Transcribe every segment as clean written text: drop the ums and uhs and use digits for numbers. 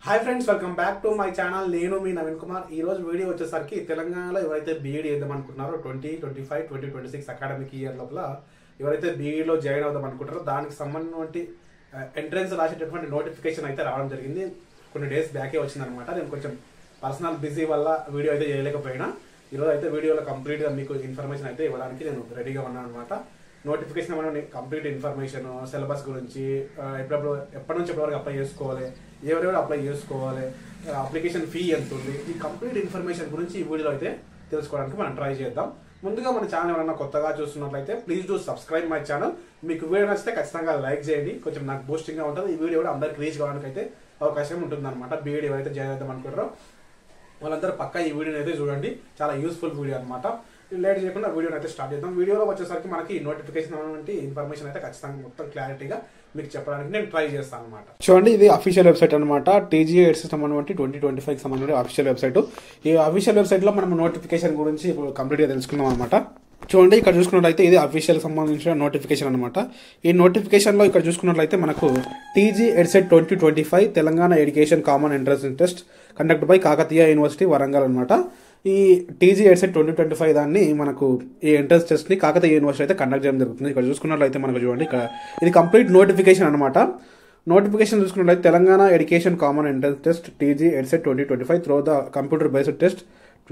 Hi friends, welcome back to my channel. నేను మీ నవీన్ కుమార్. ఈ రోజు వీడియో వచ్చేసరికి తెలంగాణలో ఎవరైతే బీఈడీ చేద్దాం అనుకుంటున్నారో 2025-2026 అకాడమిక్ ఇయర్ లోపల ఎవరైతే బీఈడీలో జాయిన్ అవుదాం అనుకుంటారో దానికి సంబంధించిన ఎంట్రన్స్ రాసేటటువంటి నోటిఫికేషన్ అయితే రావడం జరిగింది. కొన్ని డేస్ బ్యాకే వచ్చిందనమాట. నేను కొంచెం పర్సనల్ బిజీ వల్ల వీడియో అయితే చేయలేకపోయినా ఈరోజు అయితే వీడియోలో కంప్లీట్గా మీకు ఇన్ఫర్మేషన్ అయితే ఇవ్వడానికి నేను రెడీగా ఉన్నాను అనమాట. నోటిఫికేషన్ ఏమైనా కంప్లీట్ ఇన్ఫర్మేషన్, సిలబస్ గురించి, ఎప్పటి నుంచి ఎప్పటివరకు అప్లై చేసుకోవాలి, ఎవరెవరు అప్లై చేసుకోవాలి, అప్లికేషన్ ఫీ ఎంత ఉంది, ఈ కంప్లీట్ ఇన్ఫర్మేషన్ గురించి ఈ వీడియోలో అయితే తెలుసుకోవడానికి మనం ట్రై చేద్దాం. ముందుగా మన ఛానల్ ఎవరైనా కొత్తగా చూస్తున్నట్లయితే please do subscribe my channel. మీకు వీడియో నచ్చితే ఖచ్చితంగా లైక్ చేయండి, కొంచెం నాకు బూస్టింగ్గా ఉంటుంది. ఈ వీడియో కూడా అందరికి రీచ్ కావడానికి అయితే అవకాశం ఉంటుంది అనమాట. బీఈడీ ఎవరైతే జాయిన్ అవుదాం అనుకుంటారో వాళ్ళందరూ పక్కా ఈ వీడియోని అయితే చూడండి. చాలా యూస్ఫుల్ వీడియో అనమాట. లేట్ చేయకుండా వీడియోని అయితే స్టార్ట్ చేద్దాం. వీడియోలో వచ్చేసరికి మనకి నోటిఫికేషన్ అనేటువంటి ఇన్ఫర్మేషన్ అయితే ఖచ్చితంగా మొత్తం క్లారిటీగా మీకు చెప్పడానికి నేను ట్రై చేస్తాను అనమాట. చూడండి, ఇది అఫీషియల్ వెబ్సైట్ అనమాట. టీజీఏ సంబంధించి 2025 సంబంధించిన అఫీషియల్ వెబ్సైట్. ఈ అఫీషియల్ వెబ్సైట్ లో మనం నోటిఫికేషన్ గురించి ఇప్పుడు కంప్లీట్ గా తెలుసుకుందాం అనమాట. చూడండి, ఇక్కడ చూసుకున్నట్లయితే ఇది అఫీషియల్ సంబంధించిన నోటిఫికేషన్ అనమాట. ఈ నోటిఫికేషన్ లో ఇక్కడ చూసుకున్నట్లయితే మనకు TG EdCET 2025 Telangana education common entrance test conduct by Kakatiya university Warangal అనమాట. ఈ టీజీ ఎడ్సెట్ 2025 దాన్ని మనకు ఈ ఎంట్రన్స్ టెస్ట్ ని కాకతీయ యూనివర్సిటీ అయితే కండక్ట్ చేయడం జరుగుతుంది. ఇక్కడ చూసుకున్నట్లయితే మనకు చూడండి, ఇక్కడ ఇది కంప్లీట్ నోటిఫికేషన్ అనమాట. నోటిఫికేషన్ చూసుకున్నట్లయితే Telangana education common entrance test TG EdCET 2025 through the computer based test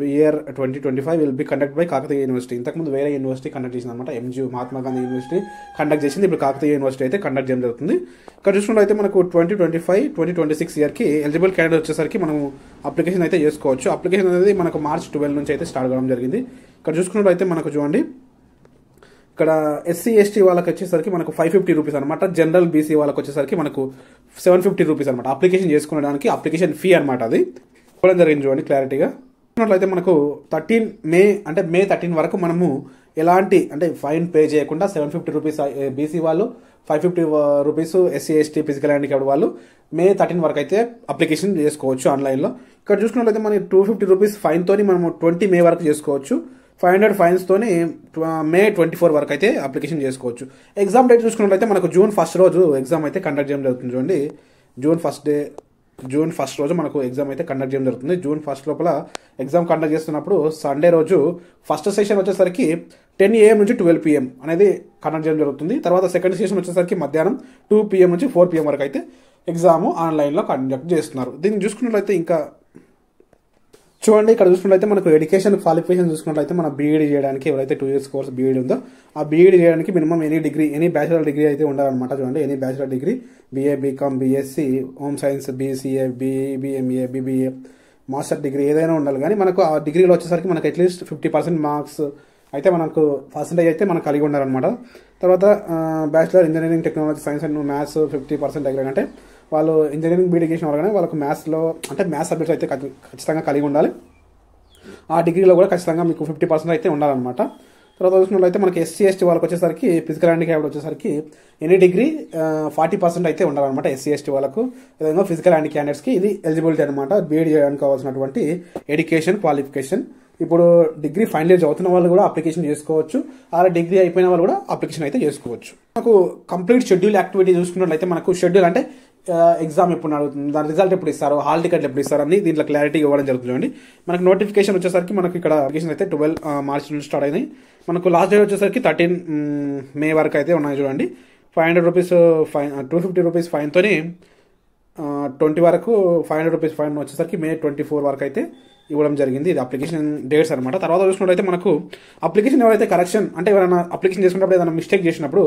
year 2025 will be conduct by Kakatiya university. ఇంతకుముందు వేరే యూనివర్సిటీ కండక్ట్ చేసింది అనమాట. MG Mahatma Gandhi university conduct చేసింది. ఇప్పుడు కాకతీయ యూనివర్సిటీ అయితే కండక్ట్ చేయడం జరుగుతుంది. ఇక్కడ చూసుకున్నట్లయితే మనకు 2025-2026 ఇయర్కి ఎలిజిబుల్ క్యాండిడేట్ వచ్చేసరికి మనం అప్లికేషన్ అయితే చేసుకోవచ్చు. అప్లికేషన్ అనేది మనకు మార్చ్ 12 నుంచి అయితే స్టార్ట్ కావడం జరిగింది. ఇక్కడ చూసుకున్నట్లయితే మనకు చూడండి, ఇక్కడ ఎస్సీ ఎస్టీ వాళ్ళకి వచ్చేసరికి మనకు 550 రూపీస్ అనమాట. జనరల్ బీసీ వాళ్ళకి వచ్చేసరికి మనకు 750 రూపీస్ అనమాట. అప్లికేషన్ చేసుకోవడానికి అప్లికేషన్ ఫీ అనమాట. అది ఇవ్వడం జరిగింది. చూడండి క్లారిటీగా అయితే మనకు 13 మే అంటే మే 13 వరకు మనము ఎలాంటి అంటే ఫైన్ పే చేయకుండా 750 రూపీస్ బీసీ వాళ్ళు, 550 rupees SC ST physical handicapped వాళ్ళు మే 13 వరకు అయితే అప్లికేషన్ చేసుకోవచ్చు ఆన్లైన్లో. ఇక్కడ చూసుకున్నట్లయితే మనకి 250 రూపీస్ ఫైన్ తోని మనము 20 మే వరకు చేసుకోవచ్చు. 500 ఫైన్స్ తోని మే 24 వరకు అయితే అప్లికేషన్ చేసుకోవచ్చు. ఎగ్జామ్ డేట్ చూసుకున్నట్లయితే మనకు జూన్ 1 రోజు ఎగ్జామ్ అయితే కండక్ట్ చేయడం జరుగుతుంది. చూడండి, జూన్ ఫస్ట్ రోజు మనకు ఎగ్జామ్ అయితే కండక్ట్ చేయడం జరుగుతుంది. జూన్ 1 లోపల ఎగ్జామ్ కండక్ట్ చేస్తున్నప్పుడు సండే రోజు ఫస్ట్ సెషన్ వచ్చేసరికి 10 AM నుంచి 12 PM అనేది కండక్ట్ చేయడం జరుగుతుంది. తర్వాత సెకండ్ సెషన్ వచ్చేసరికి మధ్యాహ్నం 2 PM నుంచి 4 PM వరకు అయితే ఎగ్జామ్ ఆన్లైన్లో కండక్ట్ చేస్తున్నారు. దీన్ని చూసుకున్నట్లయితే ఇంకా చూడండి, ఇక్కడ చూసుకున్నట్లయితే మనకు ఎడ్యుకేషన్ క్వాలిఫికేషన్ చూసుకున్నట్లయితే మన బీఈడీ చేయడానికి ఎవరైతే 2 years కోర్స్ బీఈడీ ఉందో ఆ బీఈడీ చేయడానికి మినిమం ఎనీ బ్యాచిలర్ డిగ్రీ అయితే ఉండాలన్నమాట. చూడండి, any bachelor degree BA, BCom, BSc, home science, BCA, BMA, BBA, master degree ఏదైనా ఉండాలి. కానీ మనకు ఆ డిగ్రీలో వచ్చేసరికి మనకు అట్లీస్ట్ 50% మార్క్స్ అయితే మనకు పర్సెంటేజ్ అయితే మనకు కలిగి ఉండాలన్నమాట. తర్వాత bachelor engineering technology science and maths 50% దగ్గర అంటే వాళ్ళు ఇంజనీరింగ్ బీఈడీ చేసిన వాళ్ళు కానీ వాళ్ళకు మ్యాథ్స్లో అంటే మ్యాథ్స్ సబ్జెక్ట్స్ అయితే ఖచ్చితంగా కలిగి ఉండాలి. ఆ డిగ్రీలో కూడా ఖచ్చితంగా మీకు 50% అయితే ఉండాలన్నమాట. తర్వాత చూసినట్లయితే మనకి ఎస్సీ ఎస్టీ వాళ్ళకి వచ్చేసరికి ఫిజికల్ హ్యాండిక్యాప్డ్ వచ్చేసరికి ఎనీ డిగ్రీ 40% అయితే ఉండాలన్నమాట. ఎస్సీ ఎస్టీ వాళ్ళకు ఏదైనా ఫిజికల్ హ్యాండి క్యాండిడేట్స్కి ఇది ఎలిజిబిలిటీ అనమాట. బీఈడీ చేయడానికి కావాల్సినటువంటి ఎడ్యుకేషన్ క్వాలిఫికేషన్. ఇప్పుడు డిగ్రీ ఫైనల్ ఇయర్ చదువుతున్న వాళ్ళు కూడా అప్లికేషన్ చేసుకోవచ్చు. అలా డిగ్రీ అయిపోయిన వాళ్ళు కూడా అప్లికేషన్ అయితే చేసుకోవచ్చు. మనకు కంప్లీట్ షెడ్యూల్ యాక్టివిటీ చూసుకున్నట్లయితే మనకు షెడ్యూల్ అంటే ఎగ్జామ్ ఎప్పుడు అడుగుతుంది, దాని రిజల్ట్ ఎప్పుడు ఇస్తారు, హాల్ టికెట్లు ఎప్పుడు ఇస్తారు అని దీంట్లో క్లారిటీ ఇవ్వడం జరుగుతుంది. మనకు నోటిఫికేషన్ వచ్చేసరికి మనకు ఇక్కడ అప్లికేషన్ అయితే 12 మార్చ్ నుంచి స్టార్ట్ అయినాయి. మనకు లాస్ట్ డేట్ వచ్చేసరికి 13 మే వరకు అయితే ఉన్నాయి. చూడండి, 500 రూపీస్ ఫైన్, 250 రూపీస్ ఫైన్ తోని 20 వరకు 500 రూపీస్ ఫైన్ వచ్చేసరికి మే 24 వరకు అయితే ఇవ్వడం జరిగింది. ఇది అప్లికేషన్ డేట్స్ అనమాట. తర్వాత చూసుకున్నట్లయితే మనకు అప్లికేషన్ ఎవరైతే కరెక్షన్ అంటే ఎవరైనా అప్లికేషన్ చేసుకున్నప్పుడు ఏదైనా మిస్టేక్ చేసినప్పుడు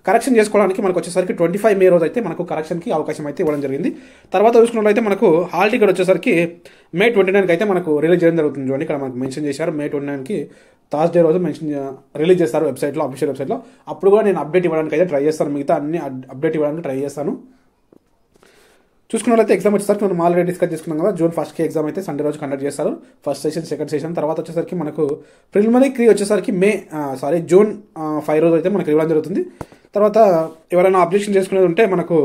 కరెక్షన్ చేసుకోవడానికి మనకు వచ్చేసరికి 25 మే రోజు అయితే మనకు కరెక్షన్కి అవకాశం అయితే ఇవ్వడం జరిగింది. తర్వాత చూసుకున్నట్లయితే మనకు హాల్ టికెట్ వచ్చేసరికి మే 29 అయితే మనకు రిలీజ్ చేయడం జరుగుతుంది. చూడండి, ఇక్కడ మనకు మెన్షన్ చేశారు మే 29 థర్స్డే రోజు రిలీజ్ చేస్తారు వెబ్సైట్లో, అఫీషియల్ వెబ్సైట్లో. అప్పుడు కూడా నేను అప్డేట్ ఇవ్వడానికి అయితే ట్రై చేస్తాను. మిగతా అన్ని అప్డేట్ ఇవ్వడానికి ట్రై చేస్తాను. చూసుకున్నట్లయితే ఎగ్జామ్ వచ్చేసరికి మనం ఆల్రెడీ డిస్కస్ చేసుకున్నాం కదా. జూన్ 1కి ఎగ్జామ్ అయితే సండే రోజు కండక్ట్ చేస్తారు. First session, second session. తర్వాత వచ్చేసరికి మనకు ప్రిలిమినరీ వచ్చేసరికి జూన్ 5 రోజు అయితే మనకు ఇవ్వడం జరుగుతుంది. తర్వాత ఎవరైనా అబ్జెక్షన్ చేసుకునేది ఉంటే మనకు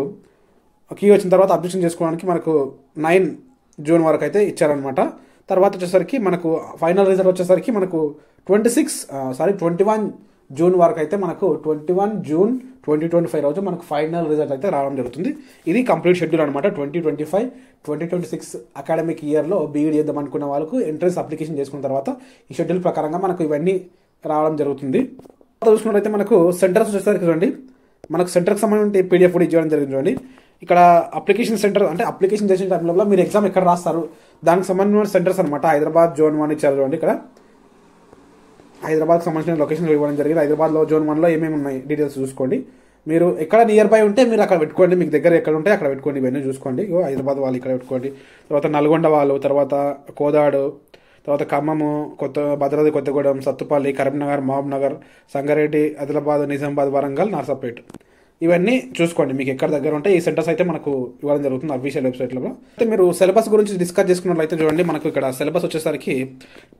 కీ వచ్చిన తర్వాత అబ్జెక్షన్ చేసుకోవడానికి మనకు 9 జూన్ వరకు అయితే ఇచ్చారనమాట. తర్వాత వచ్చేసరికి మనకు ఫైనల్ రిజల్ట్ వచ్చేసరికి మనకు 21 జూన్ వరకు అయితే మనకు 21 జూన్ 2025 రోజు మనకు ఫైనల్ రిజల్ట్ అయితే రావడం జరుగుతుంది. ఇది కంప్లీట్ షెడ్యూల్ అనమాట. 2025-2026 అకాడమిక్ ఇయర్లో బీఈడి చేద్దాం అనుకున్న వాళ్ళకు ఎంట్రన్స్ అప్లికేషన్ చేసుకున్న తర్వాత ఈ షెడ్యూల్ ప్రకారంగా మనకు ఇవన్నీ రావడం జరుగుతుంది. చూసుకున్నట్లయితే మనకు సెంటర్స్ వచ్చేసరికి చూడండి, మనకు సెంటర్కి సంబంధించిన పీడిఎఫ్ కూడా ఇవ్వడం జరిగింది. చూడండి ఇక్కడ అప్లికేషన్ సెంటర్ అంటే అప్లికేషన్ చేసిన టైంలో మీరు ఎగ్జామ్ ఎక్కడ రాస్తారు దానికి సంబంధించిన సెంటర్స్ అనమాట. హైదరాబాద్ జోన్ 1 ఇచ్చారు చూడండి. ఇక్కడ హైదరాబాద్కి సంబంధించిన లొకేషన్ ఇవ్వడం జరిగింది. హైదరాబాద్లో జోన్ 1లో ఏమేమి ఉన్నాయి డీటెయిల్స్ చూసుకోండి. మీరు ఎక్కడ నియర్ బై ఉంటే మీరు అక్కడ పెట్టుకోండి, మీకు దగ్గర ఎక్కడ ఉంటే అక్కడ పెట్టుకోండి. ఇవన్నీ చూసుకోండి. హైదరాబాద్ వాళ్ళు ఇక్కడ పెట్టుకోండి, తర్వాత నల్గొండ వాళ్ళు, తర్వాత కోదాడు, తర్వాత ఖమ్మము, భద్రాద్రి కొత్తగూడెం, సత్తుపల్లి, కరీంనగర్, మహబూబ్నగర్, సంగారెడ్డి, ఆదిలాబాద్, నిజామాబాద్, వరంగల్, నర్సాపేట్ ఇవన్నీ చూసుకోండి. మీకు ఎక్కడ దగ్గర ఉంటే ఈ సెంటర్స్ అయితే మనకు ఇవ్వడం జరుగుతుంది అఫీషియల్ వెబ్సైట్లో. అయితే మీరు సిలబస్ గురించి డిస్కస్ చేసుకున్నట్లయితే చూడండి, మనకు ఇక్కడ సిలబస్ వచ్చేసరికి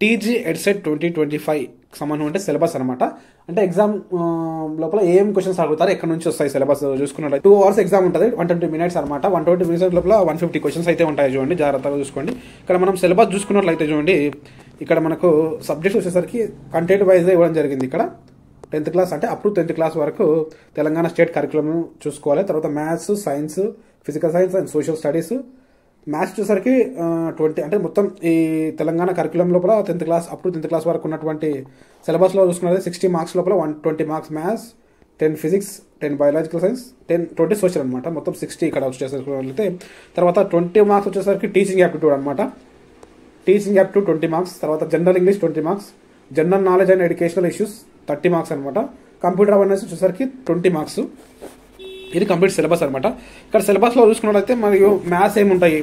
టీజీ ఎడ్సెట్ 2025 సంబంధం అంటే సిలబస్ అనమాట. అంటే ఎగ్జామ్ లోపల ఏం క్వశ్చన్స్ అడుగుతారు, ఎక్కడ నుంచి వస్తాయి సిలబస్ చూసుకున్నట్లయితే 2 hours ఎగ్జామ్ ఉంటుంది, 120 minutes అనమాట. 120 minutes లోపల 150 questions అయితే ఉంటాయి. చూడండి జాగ్రత్తగా చూసుకోండి. ఇక్కడ మనం సిలబస్ చూసుకున్నట్లయితే చూడండి, ఇక్కడ మనకు సబ్జెక్ట్స్ వచ్చేసరికి కంటెంట్ వైజ్ ఇవ్వడం జరిగింది. ఇక్కడ 10th క్లాస్ అంటే అప్ టు 10th క్లాస్ వరకు తెలంగాణ స్టేట్ కరికులం చూసుకోవాలి. తర్వాత maths, science, physical science and social studies. Maths వచ్చేసరికి 20 అంటే మొత్తం ఈ తెలంగాణ కరికులం లోపల 10th class up to 10th class వరకు ఉన్నటువంటి సిలబస్లో చూసుకున్నది 60 మార్క్స్ లోపల 120 marks maths, 10 physics, 10 biological science, 20 social అనమాట. మొత్తం 60 ఇక్కడ వచ్చేసరికి. తర్వాత 20 మార్క్స్ వచ్చేసరికి టీచింగ్ యాప్టిట్యూడ్ అనమాట. Teaching aptitude 20 marks. తర్వాత general English 20 marks, general knowledge and educational issues 30 marks అనమాట. కంప్యూటర్ అవేర్నెస్ వచ్చేసరికి 20 మార్క్స్. ఇది కంప్లీట్ సిలబస్ అనమాట. ఇక్కడ సిలబస్లో చూసుకున్నట్లయితే మరియు మ్యాథ్స్ ఏముంటాయి,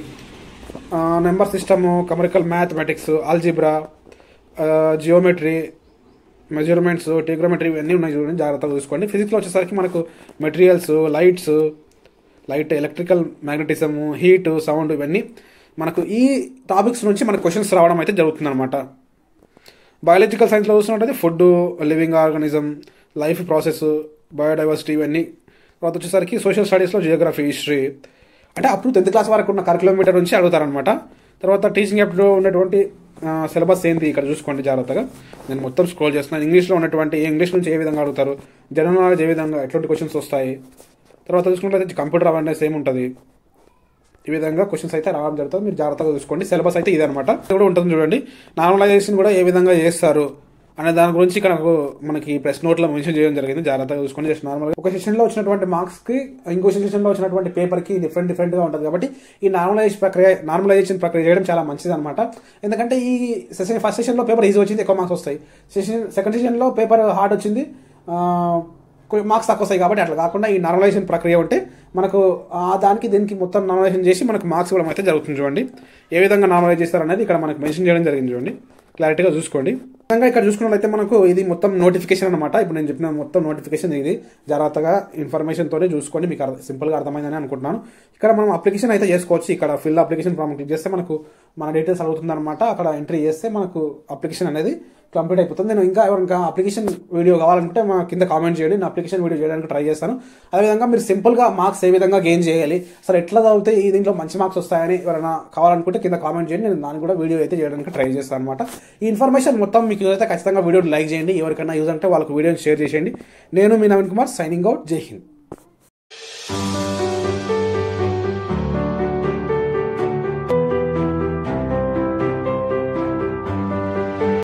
number system, commercial mathematics, algebra, geometry, measurements, trigonometry ఇవన్నీ ఉన్నాయి. చూడండి జాగ్రత్తగా చూసుకోండి. ఫిజిక్స్లో వచ్చేసరికి మనకు materials, light, electrical magnetism, heat, sound ఇవన్నీ మనకు ఈ టాపిక్స్ నుంచి మనకు క్వశ్చన్స్ రావడం అయితే జరుగుతుంది అనమాట. బయాలజికల్ సైన్స్లో చూస్తున్నట్టయితే food, living organism, life process, biodiversity ఇవన్నీ. తర్వాత వచ్చేసరికి సోషల్ స్టడీస్లో జియోగ్రఫీ, హిస్టరీ అంటే అప్ టు 10th క్లాస్ వరకు ఉన్న కరికులం నుంచి అడుగుతారనమాట. తర్వాత టీచింగ్ యాప్లో ఉన్నటువంటి సిలబస్ ఏంటి ఇక్కడ చూసుకోండి జాగ్రత్తగా. నేను మొత్తం స్క్రోల్ చేస్తున్నాను. ఇంగ్లీష్లో ఉన్నటువంటి ఇంగ్లీష్ నుంచి ఏ విధంగా అడుగుతారు, జనరల్ నాలెడ్జ్ ఏ విధంగా ఎటువంటి క్వశ్చన్స్ వస్తాయి, తర్వాత చూసుకున్నట్లయితే కంప్యూటర్ అవేర్నెస్ ఏముంటుంది, ఈ విధంగా క్వశ్చన్స్ అయితే రావడం జరుగుతుంది. మీరు జాగ్రత్తగా చూసుకోండి. సిలబస్ అయితే ఇదనమాట. ఇది కూడా ఉంటుంది చూడండి. నార్మలైజేషన్ కూడా ఏ విధంగా చేస్తారు అనే దాని గురించి ఇక్కడ మనకి ప్రెస్ నోట్లో మెన్షన్ చేయడం జరిగింది. జాగ్రత్తగా చూసుకోండి. జస్ట్ నార్మల్గా ఒక సెషన్లో వచ్చినటువంటి మార్క్స్కి ఇంకో సెషన్లో వచ్చినటువంటి పేపర్కి డిఫరెంట్గా ఉంటుంది. కాబట్టి ఈ నార్మలైజేషన్ ప్రక్రియ చేయడం చాలా మంచిది అనమాట. ఎందుకంటే ఈ ఫస్ట్ సెషన్లో పేపర్ ఈజీ వచ్చింది, ఎక్కువ మార్క్స్ వస్తాయి. సెకండ్ సెషన్లో పేపర్ హార్డ్ వచ్చింది, మార్క్స్ తక్కువ వస్తాయి. కాబట్టి అట్లా కాకుండా ఈ నార్మలైజేషన్ ప్రక్రియ ఉంటే మనకు దానికి దీనికి మొత్తం నార్మలైజేషన్ చేసి మనకు మార్క్స్ ఇవ్వడం అయితే జరుగుతుంది. చూడండి ఏ విధంగా నార్మలైజ్ చేస్తారు అనేది ఇక్కడ మనకు మెన్షన్ చేయడం జరిగింది. చూడండి క్లారిటీగా చూసుకోండి. ఇక్కడ చూసుకున్నట్లయితే మనకు ఇది మొత్తం నోటిఫికేషన్ అనమాట. ఇప్పుడు నేను చెప్పిన మొత్తం నోటిఫికేషన్ ఇది. జాగ్రత్తగా ఇన్ఫర్మేషన్తోనే చూసుకోండి. మీకు సింపుల్గా అర్థమైందని అనుకుంటున్నాను. ఇక్కడ మనం అప్లికేషన్ అయితే చేసుకోవచ్చు. ఇక్కడ ఫిల్ అప్లికేషన్ ఫామ్ క్లిక్ చేస్తే మనకు మన డీటెయిల్స్ అడుగుతుంది అనమాట. అక్కడ ఎంట్రీ చేస్తే మనకు అప్లికేషన్ అనేది కంప్లీట్ అయిపోతుంది. నేను ఇంకా అప్లికేషన్ వీడియో కావాలనుకుంటే మా కింద కామెంట్ చేయండి. నేను అప్లికేషన్ వీడియో చేయడానికి ట్రై చేస్తాను. అదేవిధంగా మీరు సింపుల్గా మార్క్స్ ఏ విధంగా గెయిన్ చేయాలి, అసలు ఎట్లా చదివితే ఈ దీంట్లో మంచి మార్క్స్ వస్తాయని ఎవరైనా కావాలనుకుంటే కింద కామెంట్ చేయండి. నేను దాన్ని కూడా వీడియో అయితే చేయడానికి ట్రై చేస్తాను అనమాట. ఈ ఇన్ఫర్మేషన్ మొత్తం మీకు యూజ్ అయితే ఖచ్చితంగా వీడియోని లైక్ చేయండి. ఎవరికైనా యూజ్ అంటే వాళ్ళకి వీడియోని షేర్ చేసేయండి. నేను మీ నవీన్ కుమార్, సైనింగ్ అవుట్. జై హింద్.